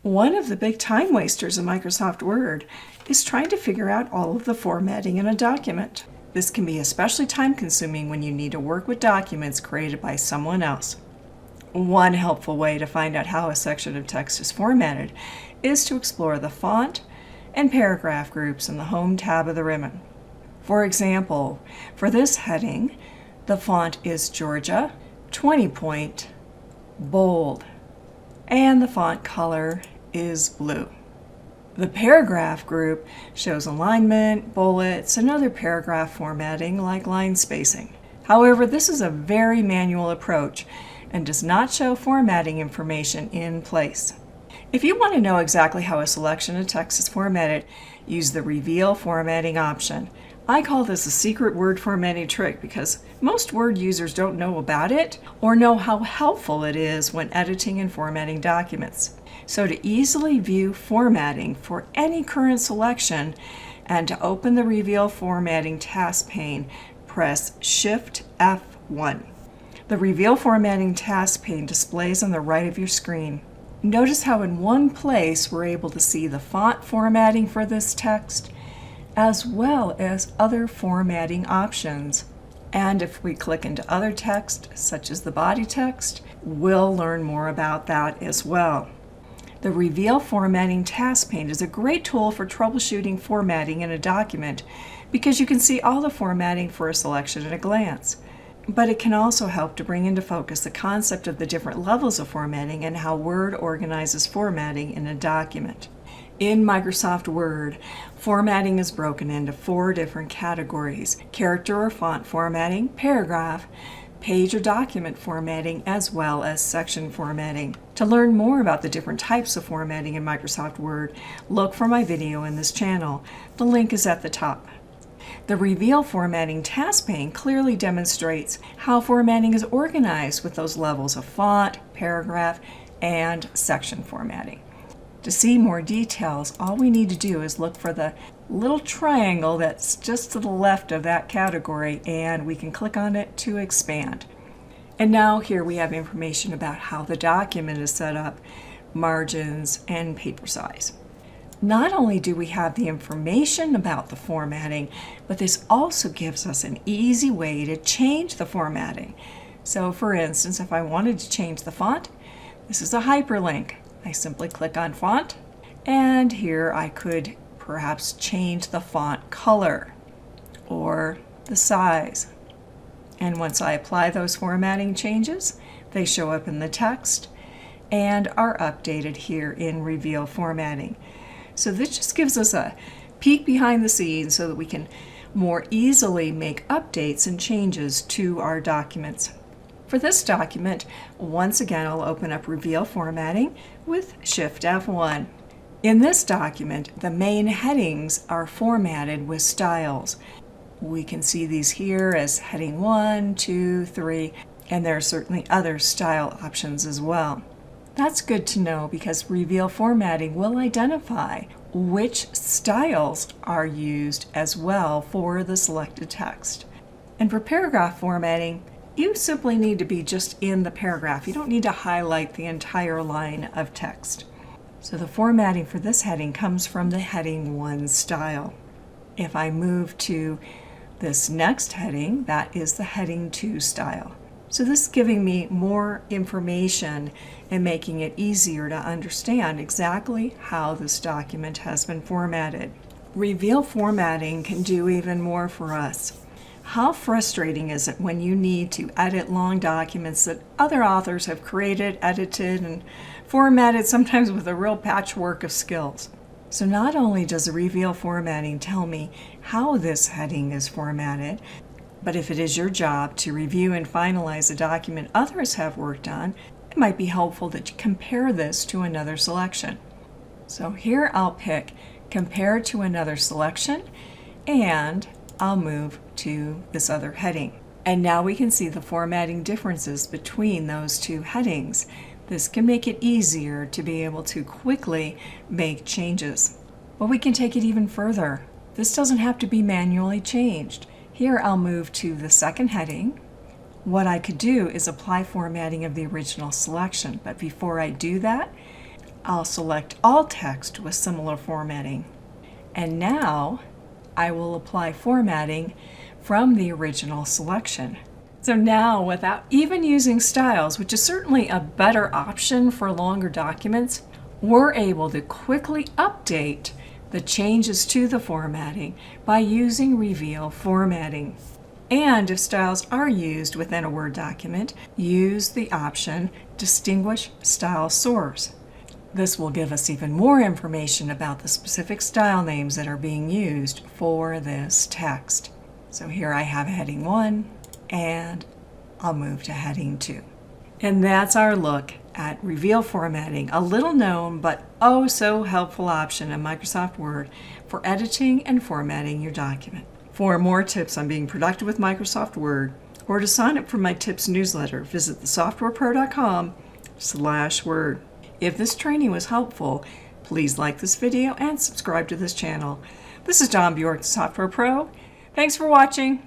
One of the big time wasters in Microsoft Word is trying to figure out all of the formatting in a document. This can be especially time-consuming when you need to work with documents created by someone else. One helpful way to find out how a section of text is formatted is to explore the font and paragraph groups in the Home tab of the ribbon. For example, for this heading, the font is Georgia 20-point bold, and the font color is blue. The paragraph group shows alignment, bullets, and other paragraph formatting like line spacing. However, this is a very manual approach and does not show formatting information in place. If you want to know exactly how a selection of text is formatted, use the Reveal Formatting option. I call this a secret word formatting trick because most Word users don't know about it or know how helpful it is when editing and formatting documents. So to easily view formatting for any current selection and to open the Reveal Formatting Task Pane, press Shift F1. The Reveal Formatting Task Pane displays on the right of your screen. Notice how in one place we're able to see the font formatting for this text, as well as other formatting options. And if we click into other text, such as the body text, we'll learn more about that as well. The Reveal Formatting Task Pane is a great tool for troubleshooting formatting in a document because you can see all the formatting for a selection at a glance. But it can also help to bring into focus the concept of the different levels of formatting and how Word organizes formatting in a document. In Microsoft Word, formatting is broken into 4 different categories: character or font formatting, paragraph, page or document formatting, as well as section formatting. To learn more about the different types of formatting in Microsoft Word, look for my video in this channel. The link is at the top. The Reveal Formatting Task Pane clearly demonstrates how formatting is organized with those levels of font, paragraph, and section formatting. To see more details, all we need to do is look for the little triangle that's just to the left of that category, and we can click on it to expand. And now here we have information about how the document is set up, margins, and paper size. Not only do we have the information about the formatting, but this also gives us an easy way to change the formatting. So for instance, if I wanted to change the font, this is a hyperlink. I simply click on font, and here I could perhaps change the font color or the size. And once I apply those formatting changes, they show up in the text and are updated here in Reveal Formatting. So this just gives us a peek behind the scenes so that we can more easily make updates and changes to our documents. For this document, once again, I'll open up Reveal Formatting with Shift F1. In this document, the main headings are formatted with styles. We can see these here as heading 1, 2, 3, and there are certainly other style options as well. That's good to know because Reveal Formatting will identify which styles are used as well for the selected text. And for paragraph formatting, you simply need to be just in the paragraph. You don't need to highlight the entire line of text. So the formatting for this heading comes from the heading 1 style. If I move to this next heading, that is the heading 2 style. So this is giving me more information and making it easier to understand exactly how this document has been formatted. Reveal Formatting can do even more for us. How frustrating is it when you need to edit long documents that other authors have created, edited, and formatted, sometimes with a real patchwork of skills? So not only does Reveal Formatting tell me how this heading is formatted, but if it is your job to review and finalize a document others have worked on, it might be helpful that you compare this to another selection. So here I'll pick Compare to Another Selection, and I'll move to this other heading. And now we can see the formatting differences between those two headings. This can make it easier to be able to quickly make changes. But we can take it even further. This doesn't have to be manually changed. Here I'll move to the second heading. What I could do is apply formatting of the original selection, but before I do that, I'll select all text with similar formatting. And now I will apply formatting from the original selection. So now, without even using styles, which is certainly a better option for longer documents, we're able to quickly update the changes to the formatting by using Reveal Formatting. And if styles are used within a Word document, use the option Distinguish Style Source. This will give us even more information about the specific style names that are being used for this text. So here I have heading 1, and I'll move to heading 2. And that's our look at Reveal Formatting, a little known but oh so helpful option in Microsoft Word for editing and formatting your document. For more tips on being productive with Microsoft Word, or to sign up for my tips newsletter, visit thesoftwarepro.com/word. If this training was helpful, please like this video and subscribe to this channel. This is Bjork-The Software Pro. Thanks for watching.